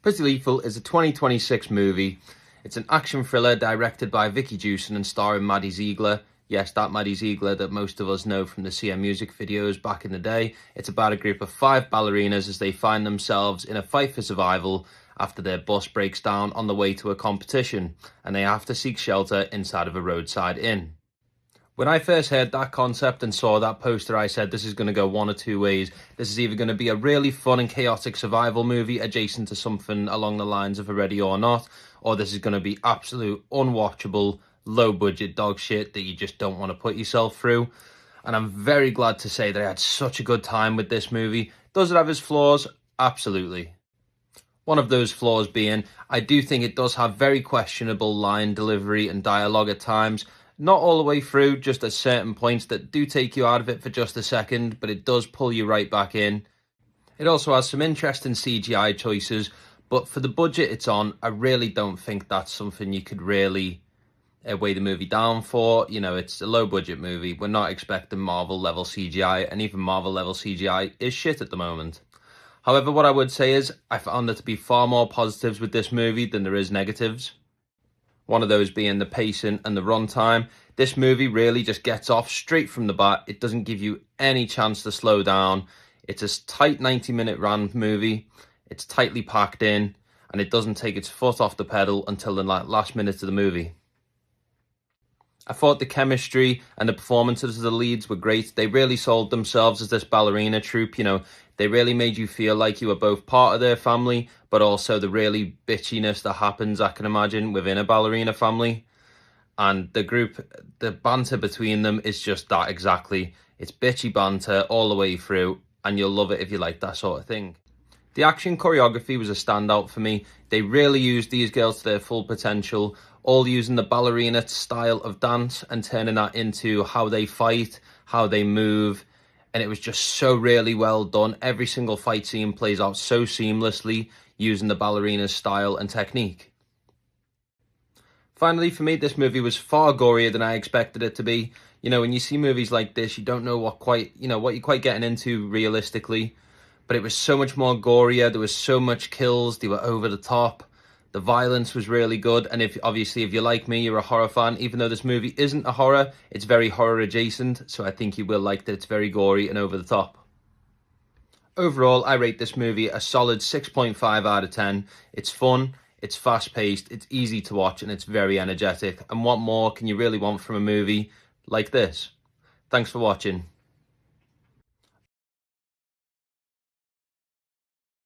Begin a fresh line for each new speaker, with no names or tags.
Pretty Lethal is a 2026 movie. It's an action thriller directed by Vicky Jewson and starring Maddie Ziegler. Yes, that Maddie Ziegler that most of us know from the CM music videos back in the day. It's about a group of 5 ballerinas as they find themselves in a fight for survival after their bus breaks down on the way to a competition, and they have to seek shelter inside of a roadside inn. When I first heard that concept and saw that poster, I said this is going to go one or two ways. This is either going to be a really fun and chaotic survival movie adjacent to something along the lines of a Ready or Not, or this is going to be absolute unwatchable, low-budget dog shit that you just don't want to put yourself through. And I'm very glad to say that I had such a good time with this movie. Does it have its flaws? Absolutely. One of those flaws being, I do think it does have very questionable line delivery and dialogue at times. Not all the way through, just at certain points that do take you out of it for just a second, but it does pull you right back in. It also has some interesting CGI choices, but for the budget it's on, I really don't think that's something you could really weigh the movie down for. You know, it's a low-budget movie. We're not expecting Marvel-level CGI, and even Marvel-level CGI is shit at the moment. However, what I would say is, I found there to be far more positives with this movie than there is negatives. One of those being the pacing and the runtime. This movie really just gets off straight from the bat. It doesn't give you any chance to slow down. It's a tight 90-minute run movie. It's tightly packed in, and it doesn't take its foot off the pedal until the last minute of the movie. I thought the chemistry and the performances of the leads were great. They really sold themselves as this ballerina troupe. You know, they really made you feel like you were both part of their family, but also the really bitchiness that happens, I can imagine, within a ballerina family. And the group, the banter between them is just that exactly. It's bitchy banter all the way through, and you'll love it if you like that sort of thing. The action choreography was a standout for me. They really used these girls to their full potential, all using the ballerina style of dance and turning that into how they fight, how they move, and it was just so really well done. Every single fight scene plays out so seamlessly using the ballerina's style and technique. Finally, for me, this movie was far gorier than I expected it to be. You know, when you see movies like this, you don't know what you're quite getting into realistically. But it was so much more gorier. There was so much kills. They were over the top. The violence was really good. And if you're like me, you're a horror fan. Even though this movie isn't a horror, it's very horror adjacent. So I think you will like that it's very gory and over the top. Overall, I rate this movie a solid 6.5 out of 10. It's fun, it's fast-paced, it's easy to watch, and it's very energetic. And what more can you really want from a movie like this? Thanks for watching.